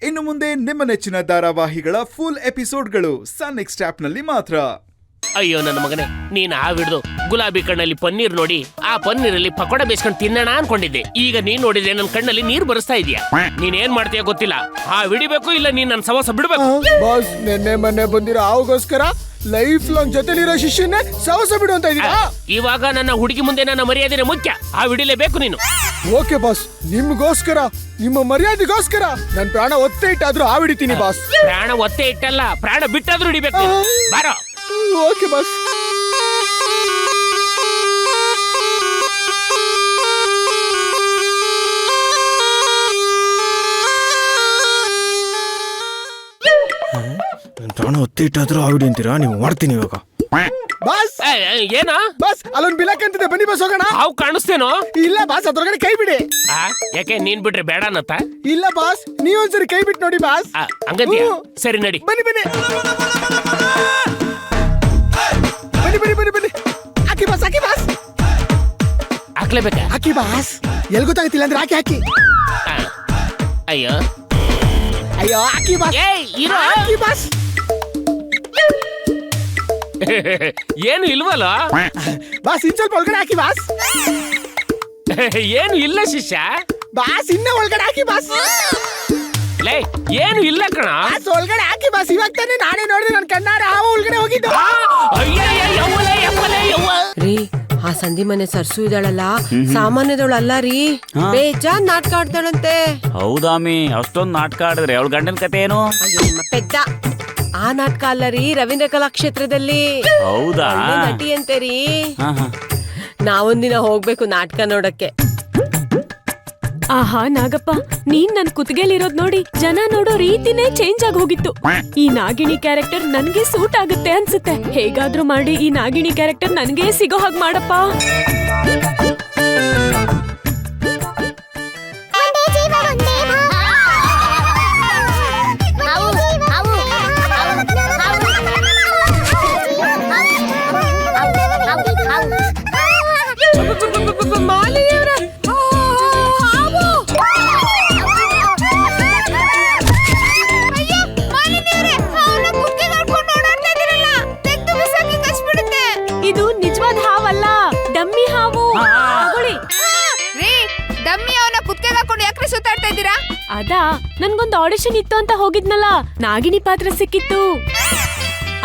ಇನ್ನು ಮುಂದೆ ನಿಮ್ಮ ನೆಚ್ಚಿನ ಧಾರಾವಾಹಿಗಳ ಫುಲ್ ಎಪಿಸೋಡ್ಗಳು ಸನ್ ನೆಕ್ಸ್ಟ್ ಆಪ್ನಲ್ಲಿ ಮಾತ್ರ. ಅಯ್ಯೋ ನನ್ನ ಮಗನೇ, ನೀನ್ ಹಿಡಿದು ಗುಲಾಬಿ ಕಣ್ಣಲ್ಲಿ ಪನ್ನೀರ್ ನೋಡಿ ಆ ಪನ್ನೀರಲ್ಲಿ ಪಕೋಡ ಬೇಯಿಸ್ಕೊಂಡು ತಿನ್ನೋಣ ಅನ್ಕೊಂಡಿದ್ದೆ. ಈಗ ನೀನ್ ನೋಡಿದ್ರೆ ನನ್ನ ಕಣ್ಣಲ್ಲಿ ನೀರ್ ಬರಿಸ್ತಾ ಇದೀಯ. ನೀನ್ ಏನ್ ಮಾಡ್ತೀಯ ಗೊತ್ತಿಲ್ಲ. ಹಿಡಿಬೇಕು ಇಲ್ಲ ನೀನ್ ನನ್ನ ಸವಾಸ ಬಿಡ್ಬೇಕು. ಬಾಸ್, ನೆನ್ನೆ ಮೊನ್ನೆ ಬಂದಿರೋ ಅವಗೋಸ್ಕರ ಲೈಫ್ ಲಾಂಗ್ ಜೊತೆಲಿರೋ ಶಿಷ್ಯನ್ನೇ ಸವಸ ಬಿಡು ಅಂತ ಇದೀರಾ? ಇವಾಗ ನನ್ನ ಹುಡುಗಿ ಮುಂದೆ ನನ್ನ ಮರ್ಯಾದೆ ಮುಖ್ಯ. ಹಿಡಿಲೇಬೇಕು ನೀನು. ಓಕೆ ಬಾಸ್, ನಿಮ್ಗೋಸ್ಕರ, ನಿಮ್ಮ ಮರ್ಯಾದೆಗೋಸ್ಕರ ನನ್ ಪ್ರಾಣ ಒತ್ತೆ ಇಟ್ಟಾದ್ರೂ ಹಿಡಿತೀನಿ ಬಾಸ್. ಪ್ರಾಣ ಒತ್ತೆ ಇಟ್ಟಲ್ಲ, ಪ್ರಾಣ ಬಿಟ್ಟಾದ್ರೂ ಹಿಡಿಬೇಕು. ಬಾರೋ. Okay boss. ಪ್ರಾಣ ಒತ್ತೆ ಇಟ್ಟಾದ್ರೂ ಹಿಡಿ ಅಂತೀರಾ? ನೀವು ಮಾಡ್ತೀನಿ ಇವಾಗ. ಬಾಸ್ ಏನ ಬಾಸ್, ಅಲ್ಲೊಂದು ಬಿಲಕ್ ಅಂತಿದೆ, ಬನ್ನಿ ಬಾಸ್ ಹೋಗೋಣ. ಹಾವು ಕಾಣಿಸ್ತೇನೋ? ಇಲ್ಲ ಬಾಸ್, ಅದ್ರೊಳಗಡೆ ಕೈ ಬಿಡಿ. ಯಾಕೆ ನೀನ್ ಬಿಟ್ರೆ ಬೇಡ ಅನ್ನತ್ತ? ಇಲ್ಲ ಬಾಸ್, ನೀವೊಂದ್ಸರಿ ಕೈ ಬಿಟ್ಟು ನೋಡಿ ಬಾಸ್. ಹಂಗಂತೀಯ? ಸರಿ ನಡಿ. ಬನ್ನಿ ಬನ್ನಿ ಬನ್ನಿ ಬನ್ನಿ ಬನ್ನಿ ಬನ್ನಿ. ಹಾಕಿ ಬಾಸ್, ಹಾಕಿ ಬಾಸ್. ಹಾಕ್ಲೇಬೇಕ? ಹಾಕಿ ಬಾಸ್. ಎಲ್ಲಿ ಗೊತ್ತಾಗತ್ತಿಲ್ಲ ಅಂದ್ರೆ ಹಾಕಿ. ಅಯ್ಯೋ ಅಯ್ಯೋ, ಹಾಕಿ ಬಾಸ್. ಹಾಕಿ ಬಾಸ್. ಏನು ಇಲ್ವಲ್ಲ ಬಾಸ್, ಇನ್ ಸ್ವಲ್ಪ ಒಳಗಡೆ ಹಾಕಿ ಬಾಸ್. ಏನು ಇಲ್ಲ ಶಿಷ್ಯ. ಬಾಸ್, ಇನ್ನ ಒಳಗಡೆ ಹಾಕಿ ಬಾಸ್. ಲೇ, ಏನು ಇಲ್ಲ ಕಣ. ಬಾಸ್, ಒಳಗಡೆ ಹಾಕಿ ಬಾಸ್. ಇವಾಗ ತಾನೇ ನಾನೇ ನೋಡಿದ್ರೆ ನನ್ನ ಕಣ್ಣಾರೆ ಹಾವು ಒಳಗಡೆ ಹೋಗಿದ್ದು. ರೀ, ಆ ಸಂಧಿ ಮನೆ ಸರ್ಸು ಇದ್ದಾಳಲ್ಲ, ಸಾಮಾನ್ಯದವಳಲ್ಲ ರೀ. ಬೇಜಾನ್ ನಾಟಕ ಆಡ್ತಾಳಂತೆ. ಹೌದಾಮಿ, ಅಷ್ಟೊಂದ್ ನಾಟಕ ಆಡಿದ್ರೆ ಅವಳ ಗಂಡನ ಕತೆ ಏನು? ಅಯ್ಯೋ ನಿಮ್ಮ ಪೆದ್ದ. ಆ ನಾಟಕ ಅಲ್ಲ ರೀ, ರವೀಂದ್ರ ಕಲಾಕ್ಷೇತ್ರದಲ್ಲಿ. ಹೌದಾ? ನಟಿ ಅಂತೆ ರೀ. ನಾವೊಂದಿನ ಹೋಗ್ಬೇಕು ನಾಟಕ ನೋಡಕ್ಕೆ. ಆಹಾ ನಾಗಪ್ಪ, ನೀನ್ ನನ್ ಕುತ್ತಿಗೆಲಿರೋದ್ ನೋಡಿ ಜನ ನೋಡೋ ರೀತಿನೇ ಚೇಂಜ್ ಆಗಿ ಹೋಗಿತ್ತು. ಈ ನಾಗಿಣಿ ಕ್ಯಾರೆಕ್ಟರ್ ನನ್ಗೆ ಸೂಟ್ ಆಗುತ್ತೆ ಅನ್ಸುತ್ತೆ. ಹೇಗಾದ್ರೂ ಮಾಡಿ ಈ ನಾಗಿಣಿ ಕ್ಯಾರೆಕ್ಟರ್ ನನ್ಗೆ ಸಿಗೋ ಹಾಗೆ ಮಾಡಪ್ಪ. ಇದು ನಿಜವಾದ ಹಾವಲ್ಲ, ಡಮ್ಮಿ ಹಾವು. ಡಮ್ಮಿ ಅವನ ಕುತ್ತಿಗೆ ಹಾಕೊಂಡು ಯಾಕ್ರಿ ಸುತ್ತಾಡ್ತಾ ಇದ್ದೀರಾ? ಅದಾ, ನನ್ಗೊಂದು ಆಡಿಷನ್ ಇತ್ತು ಅಂತ ಹೋಗಿದ್ನಲ್ಲ, ನಾಗಿಣಿ ಪಾತ್ರ ಸಿಕ್ಕಿತ್ತು.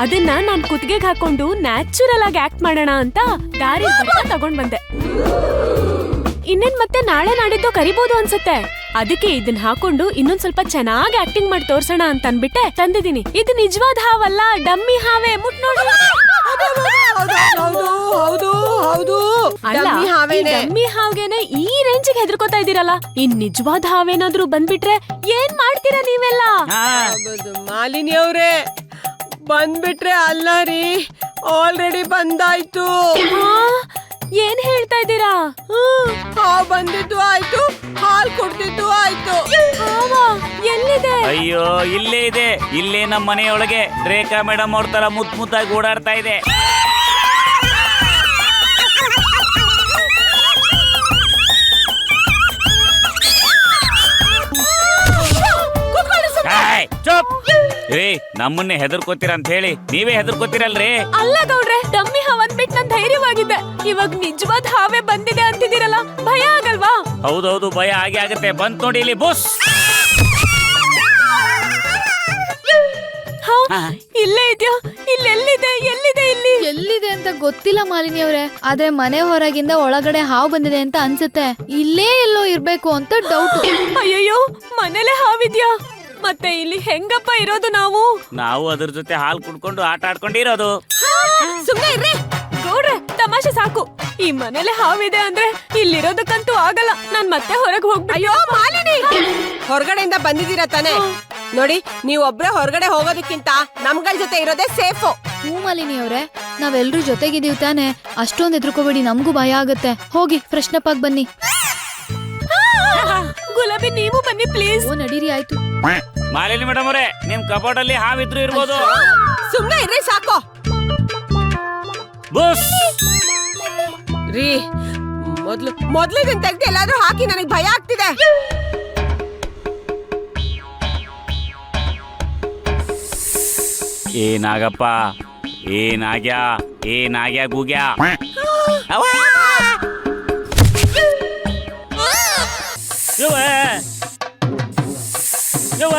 ಅದನ್ನ ನಾನ್ ಕುತ್ತಿಗೆಗೆ ಹಾಕೊಂಡು ನ್ಯಾಚುರಲ್ ಆಗಿ ಆಕ್ಟ್ ಮಾಡೋಣ ಅಂತ ದಾರಿ ತಗೊಂಡ್ ಬಂದೆ. ಇನ್ನೇನ್ ಮತ್ತೆ ನಾಳೆ ನಾಡಿದ್ದು ಕರಿಬಹುದು ಅನ್ಸುತ್ತೆ. ಅದಕ್ಕೆ ಇದನ್ನ ಹಾಕೊಂಡು ಇನ್ನೊಂದ್ ಸ್ವಲ್ಪ ಚೆನ್ನಾಗಿ ಆಕ್ಟಿಂಗ್ ಮಾಡಿ ತೋರ್ಸೋಣ ಅಂತ ಅನ್ಬಿಟ್ಟೆ ತಂದಿದೀನಿ. ಇದು ನಿಜವಾದ ಹಾವಲ್ಲ, ಡಮ್ಮಿ ಹಾವೇ. ಮುಟ್ ನೋಡಿ. ಡಮ್ಮಿ ಹಾವೇನೆ ಈ ರೇಂಜಿಗೆ ಹೆದರ್ಕೋತಾ ಇದೀರಲ್ಲ. ಇನ್ ನಿಜವಾದ ಹಾವೇನಾದ್ರೂ ಬಂದ್ಬಿಟ್ರೆ ಏನ್ ಮಾಡ್ತೀರಾ ನೀವೆಲ್ಲ? ಮಾಲಿನಿ ಅವ್ರೆ, ಬಂದ್ಬಿಟ್ರೆ ಅಲ್ಲ ರೀ, ಆಲ್ರೆಡಿ ಬಂದಾಯ್ತು. ಏನ್ ಹೇಳ್ತಾ ಇದ್ದೀರಾ? ಹಾವು ಬಂದಿದ್ದು ಆಯ್ತು, ಹಾಲ್ ಕುಡ್ದಿದ್ದು ಆಯ್ತು. ಎಲ್ಲಿದೆ? ಅಯ್ಯೋ, ಇಲ್ಲೇ ಇದೆ. ಇಲ್ಲೇ ನಮ್ಮ ಮನೆಯೊಳಗೆ ರೇಖಾ ಮೇಡಮ್ ಅವ್ರ ತರ ಮುತ್ ಮುತ್ತಾಗಿ ಓಡಾಡ್ತಾ ಇದೆ. ರೀ, ನಮ್ಮನ್ನೇ ಹೆದರ್ಕೋತೀರ ಅಂತ ಹೇಳಿ ನೀವೇ ಹೆದರ್ಕೋತೀರಲ್ರಿ. ಅಲ್ಲ ಗೌಡ್ರೆ, ಡಮ್ಮಿ ಹಾವ್ ಅಂದ್ಬಿಟ್ಟು ನಾನ್ ಧೈರ್ಯವಾಗಿದ್ದೆ. ಇವಾಗ ನಿಜವಾದ ಹಾವೇ ಬಂದಿದೆ ಅಂತಿದ್ದೀರಲ್ಲ, ಭಯ ಆಗಲ್ವಾ? ಹೌದೌದು, ಭಯ ಆಗೇ ಆಗತ್ತೆ. ಬಂತ್ ನೋಡಿ ಇಲ್ಲಿ ಬುಸ್. ಇಲ್ಲೇ ಇದೆಯಾ? ಇಲ್ಲೆಲ್ಲಿದೆ? ಎಲ್ಲಿದೆ? ಎಲ್ಲಿದೆ ಅಂತ ಗೊತ್ತಿಲ್ಲ ಮಾಲಿನಿ ಅವರೇ, ಆದ್ರೆ ಮನೆ ಹೊರಗಿಂದ ಒಳಗಡೆ ಹಾವು ಬಂದಿದೆ ಅಂತ ಅನ್ಸುತ್ತೆ. ಇಲ್ಲೇ ಎಲ್ಲೋ ಇರ್ಬೇಕು ಅಂತ ಡೌಟ್. ಅಯ್ಯಯ್ಯೋ, ಮನೇಲೆ ಹಾವಿದ್ಯಾ? ಮತ್ತೆ ಇಲ್ಲಿ ಹೆಂಗಪ್ಪ ಇರೋದು ನಾವು? ನಾವು ಅದ್ರ ಜೊತೆ ಹಾಲು ಕುಡ್ಕೊಂಡು ಆಟ ಆಡ್ಕೊಂಡಿರೋದು. ಸುಮ್ನೆ ಇರ್ರಿ ಗೌಡ್ರೆ, ತಮಾಷೆ ಸಾಕು. ಈ ಮನೇಲೆ ಹಾವಿದೆ ಅಂದ್ರೆ ಇಲ್ಲಿರೋದಕ್ಕಂತೂ ಆಗಲ್ಲ. ನಾನ್ ಮತ್ತೆ ಹೊರಗೆ ಹೋಗ್ಬಿಟ್ಟು. ಅಯ್ಯೋ ಮಾಲಿನಿ, ಹೊರಗಡೆಯಿಂದ ಬಂದಿದ್ದೀರಾ ತಾನೆ? ನೋಡಿ, ನೀವ್ ಒಬ್ರೆ ಹೊರಗಡೆ ಹೋಗೋದಕ್ಕಿಂತ ನಮ್ಗಳ ಜೊತೆ ಇರೋದೇ ಸೇಫು. ಹೂ ಮಾಲಿನಿ ಅವ್ರೆ, ನಾವೆಲ್ರೂ ಜೊತೆಗಿದೀವಿ ತಾನೆ, ಅಷ್ಟೊಂದು ಎದ್ರುಕೋಬೇಡಿ, ನಮಗೂ ಭಯ ಆಗತ್ತೆ. ಹೋಗಿ ಫ್ರೆಶ್ ಅಪ್ ಆಗಿ ಬನ್ನಿ. ಗುಲಾಬಿ, ನೀವು ಬನ್ನಿ ಪ್ಲೀಸ್. ನಡೀರಿ, ಆಯ್ತು. ಮಾಲಿನಿ ಮೇಡಮ್ ಅವರೇ, ನಿಮ್ ಕಬೋರ್ಡ್ ಅಲ್ಲಿ ಹಾವಿದ್ರು ಇರ್ಬೋದು. ಸುಮ್ನೆ ಇರ್ರಿ ಸಾಕು. ಬುಸ್ ರೀ, ಮೊದ್ಲು ಇದನ್ನ ತೆಗ್ದು ಎಲ್ಲಾದ್ರೂ ಹಾಕಿ, ನನಗೆ ಭಯ ಆಗ್ತಿದೆ. ಏ ನಾಗಪ್ಪ, ಏ ನಾಗ್ಯ, ಏ ನಾಗ್ಯ ಗೂಗ್ಯ. ಅವ್ವ! ಯವ್ವ! ಯವ್ವ!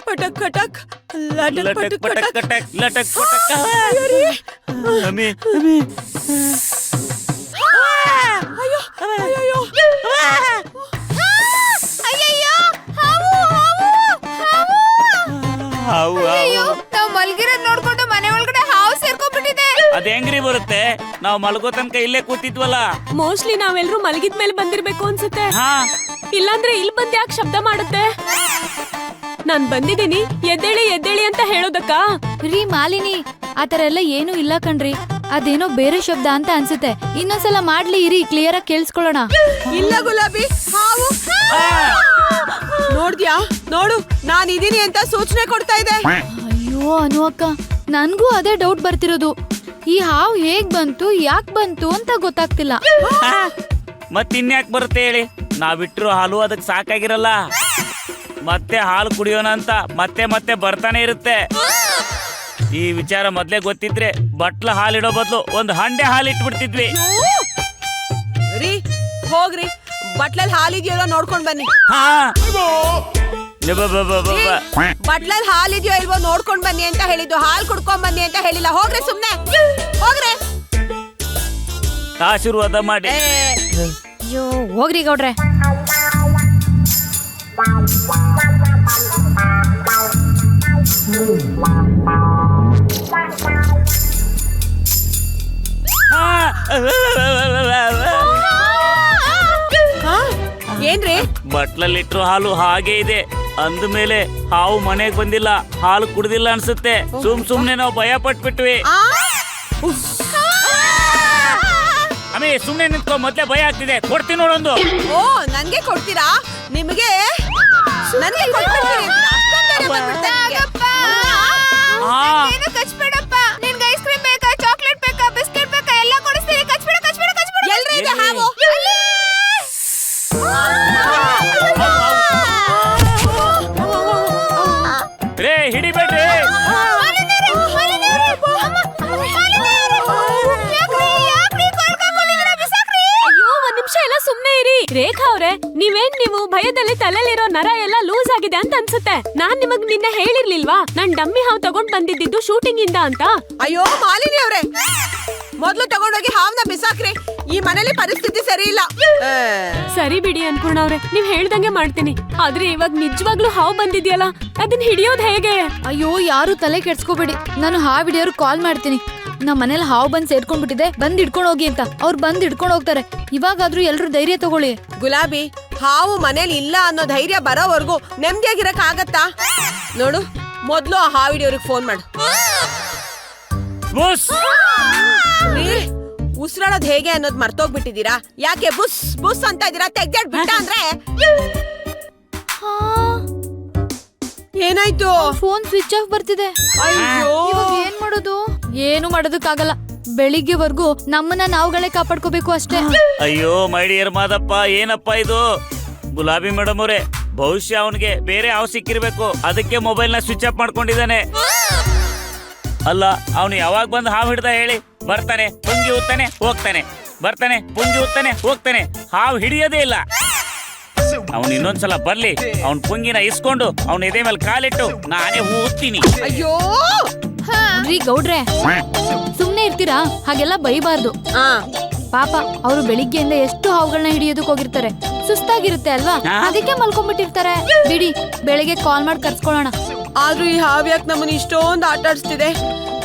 ಪಟಕ್ ಪಟಕ್ ಲಟಕ್ ಲಟಕ್ ಪಟಕ್ ಪಟಕ್ ಪಟಕ್. ಕಟಕ್ ಲಟಕ್ ಪಟಕ್. ಅಮ್ಮಿ, ಅಮ್ಮಿ. ಅಯ್ಯೋ ಅಯ್ಯಯ್ಯೋ. ಹಾವು, ಹಾವು. ನಾವ್ ಮಲ್ಗಿರೋದ್ ನೋಡ್ಕೊಂಡು ಮನೆ ಒಳಗಡೆ ಹಾವು ಸೇರ್ಕೊಂಡ್ಬಿಟ್ಟಿದೆ. ಅದ್ ಹೆಂಗ್ರಿ ಬರುತ್ತೆ? ನಾವ್ ಮಲ್ಗೋ ತನಕ ಇಲ್ಲೇ ಕೂತಿದ್ವಲ್ಲ. ಮೋಸ್ಟ್ಲಿ ನಾವೆಲ್ಲರೂ ಮಲಗಿದ್ಮೇಲೆ ಬಂದಿರ್ಬೇಕು ಅನ್ಸುತ್ತೆ. ಹಾ, ಇಲ್ಲಾಂದ್ರೆ ಇಲ್ಲಿ ಬಂದ್ ಯಾಕೆ ಶಬ್ದ ಮಾಡುತ್ತೆ? ನಾನ್ ಬಂದಿದ್ದೀನಿ, ಎದ್ದೇಳಿ ಎದ್ದೇಳಿ ಅಂತ ಹೇಳೋದಕ್ಕ? ರೀ ಮಾಲಿನಿ, ಆತರ ಎಲ್ಲ ಏನೂ ಇಲ್ಲ ಕಣ್ರಿ. ಅದೇನೋ ಬೇರೆ ಶಬ್ದ ಅಂತ ಅನ್ಸುತ್ತೆ. ಇನ್ನೊಂದ್ಸಲ ಮಾಡ್ಲಿ ಇರಿ, ಕ್ಲಿಯರ್ ಆಗಿ ಕೇಳಿಸ್ಕೊಳ್ಳೋಣ. ಇಲ್ಲ ಗುಲಾಬಿ, ಹಾವು. ನೋಡ್ದ್ಯಾ? ನೋಡು, ನಾನ್ ಇದೀನಿ ಅಂತ ಸೂಚನೆ ಕೊಡ್ತಾ ಇದೆ. ಅಯ್ಯೋ ಅನು ಅಕ್ಕ, ನನ್ಗೂ ಅದೇ ಡೌಟ್ ಬರ್ತಿರೋದು. ಈ ಹಾವು ಹೇಗ್ ಬಂತು, ಯಾಕ್ ಬಂತು ಅಂತ ಗೊತ್ತಾಗ್ತಿಲ್ಲ. ಮತ್ತಿನ್ಯಾಕ್ ಬರುತ್ತೆ ಹೇಳಿ? ನಾವಿಟ್ರು ಹಾಲು ಅದಕ್ಕೆ ಸಾಕಾಗಿರಲ್ಲ. ಮತ್ತೆ ಹಾಲು ಕುಡಿಯೋಣ ಅಂತ ಮತ್ತೆ ಮತ್ತೆ ಬರ್ತಾನೆ ಇರುತ್ತೆ. ಈ ವಿಚಾರ ಮೊದ್ಲೇ ಗೊತ್ತಿದ್ರೆ ಬಟ್ಲ ಹಾಲಿಡೋ ಬದಲು ಒಂದು ಹಂಡೆ ಹಾಲು ಇಟ್ಬಿಡ್ತಿದ್ವಿ. ರೀ ಹೋಗ್ರಿ, ಬಟ್ಲಲ್ಲಿ ಹಾಲಿದ್ಯೋ ನೋಡ್ಕೊಂಡ್ ಬನ್ನಿ. ಹಾ, ಬಟ್ಲಲ್ಲಿ ಹಾಲಿದ್ಯೋ ಇಲ್ವೋ ನೋಡ್ಕೊಂಡ್ ಬನ್ನಿ ಅಂತ ಹೇಳಿದ್ದು, ಹಾಲ್ ಕುಡ್ಕೊಂಡ್ ಬನ್ನಿ ಅಂತ ಹೇಳಿಲ್ಲ. ಹೋಗ್ರಿ ಸುಮ್ನೆ, ಹೋಗ್ರಿ. ಆಶೀರ್ವಾದ ಮಾಡಿ. ಅಯ್ಯೋ ಹೋಗ್ರಿ ಗೌಡ್ರೆ. ಹಾ. ಏನ್ರಿ? ಬಟ್ಲಲ್ಲಿಟ್ರು ಹಾಲು ಹಾಗೆ ಇದೆ ಅಂದ್ಮೇಲೆ ಹಾವು ಮನೆಗ್ ಬಂದಿಲ್ಲ, ಹಾಲು ಕುಡ್ದಿಲ್ಲ ಅನ್ಸುತ್ತೆ. ಸುಮ್ನೆ ನಾವು ಭಯ ಪಟ್ಬಿಟ್ವಿ. ಆಮೇಲೆ ಸುಮ್ನೆ ನಿಂತ್ಕೊ, ಮೊದ್ಲೇ ಭಯ ಆಗ್ತಿದೆ. ಕೊಡ್ತೀನಿ ನೋಡೊಂದು. ಓ, ನನ್ಗೆ ಕೊಡ್ತೀರಾ? ನಿಮಗೆ ನನ್ಗೆ ಕೊಟ್ಬಿಡ್ತೀರಿ ಅಂತ ಅಷ್ಟೊಂದ್ ಧೈರ್ಯ ಬಂದ್ಬಿಡ್ತಾ ನಿಮ್ಗೆ? ಹಾ. ಕಚ್ಬೇಡಪ್ಪ, ನಿನ್ಗೆ ಐಸ್ ಕ್ರೀಮ್ ಬೇಕಾ, ಚಾಕ್ಲೇಟ್ ಬೇಕಾ, ಬಿಸ್ಕೆಟ್ ಬೇಕಾ, ಎಲ್ಲ ಕೊಡಿಸ್ತೀನಿ. ಕಚ್ಬೇಡ ಕಚ್ಬೇಡ ಕಚ್ಬೇಡ. ಎಲ್ರಿ ಇದೆ ಹಾವು? ರೇ ಹಿಡಿಬೇಡ್ರಿ. ಅಯ್ಯೋ, ಒಂದ್ ನಿಮಿಷ ಎಲ್ಲ ಸುಮ್ನೆ ಇರಿ. ರೇಖಾ ಅವ್ರೆ, ನೀವು ಭಯದಲ್ಲಿ ತಲೆಲಿರೋ ನರ ಎಲ್ಲ ಲೂಸ್ ಆಗಿದೆ ಅಂತ ಅನ್ಸುತ್ತೆ. ನಾನ್ ನಿಮಗ್ ನಿನ್ನೆ ಹೇಳಿರ್ಲಿಲ್ವಾ, ನಾನ್ ಡಮ್ಮಿ ಹಾವು ತಗೊಂಡ್ ಬಂದಿದ್ದು ಶೂಟಿಂಗ್ ಇಂದ ಅಂತ? ಅಯ್ಯೋ ಮಾಲಿನಿ ಅವ್ರೆ, ಮೊದ್ಲು ತಗೊಂಡೋಗಿ ಹಾವ್ನ ಬಿಸಾಕ್ರಿ. ಈ ಮನೇಲಿ ಪರಿಸ್ಥಿತಿ ಸರಿ ಇಲ್ಲ. ಸರಿ ಬಿಡಿ ಅನ್ಪೂರ್ಣ ಅವ್ರೆ, ನೀವ್ ಹೇಳ್ದಂಗೆ ಮಾಡ್ತೀನಿ. ಆದ್ರೆ ಇವಾಗ ನಿಜವಾಗ್ಲೂ ಹಾವು ಬಂದಿದ್ಯಲ್ಲ, ಅದನ್ನ ಹಿಡಿಯೋದ್ ಹೇಗೆ? ಅಯ್ಯೋ ಯಾರು ತಲೆ ಕೆಡ್ಸ್ಕೋಬೇಡಿ, ನಾನು ಹಾವು ಹಿಡಿಯೋರು ಕಾಲ್ ಮಾಡ್ತೀನಿ. ನಮ್ಮ ಮನೇಲಿ ಹಾವು ಬಂದ್ ಸೇರ್ಕೊಂಡ್ಬಿಟ್ಟಿದೆ, ಬಂದ್ ಹಿಡ್ಕೊಂಡ್ ಹೋಗಿ ಅಂತ. ಅವ್ರು ಬಂದ್ ಹಿಡ್ಕೊಂಡ್ ಹೋಗ್ತಾರೆ. ಇವಾಗಾದ್ರೂ ಎಲ್ರು ಧೈರ್ಯ ತಗೊಳ್ಳಿ. ಗುಲಾಬಿ, ಹಾವು ಮನೇಲಿ ಇಲ್ಲ ಅನ್ನೋ ಧೈರ್ಯ ಬರೋವರೆಗೂ ನೆಮ್ಮದಿಯಾಗಿರಕ್ ಆಗತ್ತಾ? ನೋಡು, ಮೊದ್ಲು ಆ ಹಾವು ಹಿಡಿಯೋರಿಗೆ ಫೋನ್ ಮಾಡು. ಬುಸ್. ಉಸಿರಾಡೋದ್ ಹೇಗೆ ಅನ್ನೋದ್ ಮರ್ತೋಗ್ಬಿಟ್ಟಿದೀರಾ? ಯಾಕೆ ಬುಸ್ ಬುಸ್ ಅಂತ ಇದೀರಾ? ತೆಗ್ದಾಡ್ ಬಿಟ್ಟ ಅಂದ್ರೆ ಏನಾಯ್ತು? ಫೋನ್ ಸ್ವಿಚ್ ಆಫ್ ಬರ್ತಿದೆ. ಅಯ್ಯೋ, ಇವಾಗ ಏನ್ ಮಾಡೋದು? ಏನು ಮಾಡೋದಕ್ಕಾಗಲ್ಲ. ಬೆಳಿಗ್ಗೆವರೆಗೂ ನಮ್ಮನ್ನ ನಾವುಗಳೇ ಕಾಪಾಡ್ಕೋಬೇಕು ಅಷ್ಟೇ. ಅಯ್ಯೋ ಮೈ ಡಿಯರ್ ಮಾದಪ್ಪ, ಏನಪ್ಪ ಇದು? ಗುಲಾಬಿ ಮೇಡಮ್ ಅವರೇ, ಬಹುಶಃ ಅವನಿಗೆ ಬೇರೆ ಹಾವು ಸಿಕ್ಕಿರ್ಬೇಕು, ಅದಕ್ಕೆ ಮೊಬೈಲ್ ನ ಸ್ವಿಚ್ ಆಫ್ ಮಾಡ್ಕೊಂಡಿದ್ದಾನೆ. ಅಲ್ಲ, ಅವನು ಯಾವಾಗ ಬಂದು ಹಾವು ಹಿಡ್ದ ಹೇಳಿ? ಬರ್ತಾನೆ, ಪುಂಗಿ ಉತ್ತಾನೆ, ಹೋಗ್ತಾನೆ, ಬರ್ತಾನೆ, ಪುಂಗಿ ಉತ್ತಾನೆ, ಹೋಗ್ತಾನೆ. ಹಾವು ಹಿಡಿಯೋದೇ ಇಲ್ಲ. ಅವನು ಇನ್ನೊಂದ್ಸಲ ಬರ್ಲಿ, ಅವನ್ ಪುಂಗಿನ ಇಸ್ಕೊಂಡು ಅವನ ಎದೆ ಮೇಲೆ ಕಾಲಿಟ್ಟು ನಾನೇ ಊದ್ತೀನಿ. ಅಯ್ಯೋ ರೀ ಗೌಡ್ರೆ, ಸುಮ್ನೆ ಇರ್ತೀರಾ? ಹಾಗೆಲ್ಲ ಬೈಬಾರ್ದು. ಪಾಪ ಅವರು ಬೆಳಿಗ್ಗೆಯಿಂದ ಎಷ್ಟು ಹಾವುಗಳನ್ನ ಹಿಡಿಯೋದಕ್ ಹೋಗಿರ್ತಾರೆ. ಸುಸ್ತಾಗಿರುತ್ತೆ ಅಲ್ವಾ, ಅದಕ್ಕೆ ಮಲ್ಕೊಂಡ್ಬಿಟ್ಟಿರ್ತಾರೆ. ಬಿಡಿ, ಬೆಳಿಗ್ಗೆ ಕಾಲ್ ಮಾಡಿ ಕರ್ಸ್ಕೊಳ್ಳೋಣ. ಆದ್ರೂ ಈ ಹಾವು ಯಾಕೆ ನಮ್ಮನ್ನ ಇಷ್ಟೊಂದು ಆಟ ಆಡಿಸ್ತಿದೆ?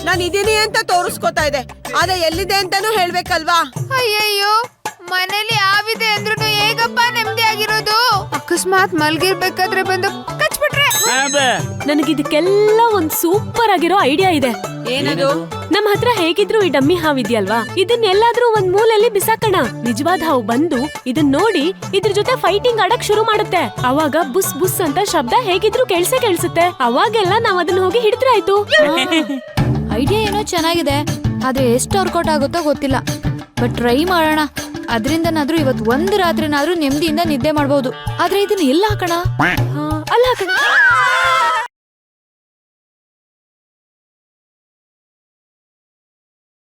ನಾನು ಇದೀನಿ ಅಂತ ತೋರಿಸ್ಕೊತಾ ಇದೆ, ಆದ್ರೆ ಎಲ್ಲಿದೆ ಅಂತಾನೂ ಹೇಳ್ಬೇಕಲ್ವಾ? ಅಯ್ಯಯ್ಯೋ, ಮನೇಲಿ ಹಾವಿದೆ ಅಂದ್ರೂ ಹೇಗಪ್ಪ ನೆಮ್ಮದಿ ಆಗಿರೋದು? ಅಕಸ್ಮಾತ್ ಮಲ್ಗಿರ್ಬೇಕಾದ್ರೆ ಬಂದು ಕಚ್ಬಿಟ್ರೆ? ನನಗಿದಕ್ಕೆಲ್ಲ ಒಂದ್ ಸೂಪರ್ ಆಗಿರೋ ಐಡಿಯಾ ಇದೆ. ಏನದು? ನಮ್ ಹತ್ರ ಹೇಗಿದ್ರು ಈ ಡಮ್ಮಿ ಹಾವು ಇದೆಯಲ್ವಾ, ಇದನ್ನೆಲ್ಲಾದ್ರೂ ಒಂದ್ ಮೂಲೆಯಲ್ಲಿ ಬಿಸಾಕಣ. ನಿಜವಾದ ಹಾವು ಬಂದು ಇದನ್ ನೋಡಿ ಇದ್ರ ಜೊತೆ ಫೈಟಿಂಗ್ ಆಡಕ್ ಶುರು ಮಾಡುತ್ತೆ. ಅವಾಗ ಬುಸ್ ಬುಸ್ ಅಂತ ಶಬ್ದ ಹೇಗಿದ್ರು ಕೇಳಿಸುತ್ತೆ. ಅವಾಗೆಲ್ಲ ನಾವ್ ಅದನ್ನ ಹೋಗಿ ಹಿಡಿದ್ರೆ ಆಯ್ತು. ಐಡಿಯಾ ಏನೋ ಚೆನ್ನಾಗಿದೆ, ಆದ್ರೆ ಎಷ್ಟು ವರ್ಕೌಟ್ ಆಗುತ್ತೋ ಗೊತ್ತಿಲ್ಲ. ಬಟ್ ಟ್ರೈ ಮಾಡೋಣ. ಅದರಿಂದನಾದ್ರೂ ಇವತ್ತು ಒಂದ್ ರಾತ್ರಿನಾದ್ರೂ ನೆಮ್ಮದಿಯಿಂದ ನಿದ್ದೆ ಮಾಡ್ಬೋದು. ಆದ್ರೆ ಇದನ್ನ ಎಲ್ಲ ಹಾಕೋಣ? ಅಲ್ಲ ಕಣ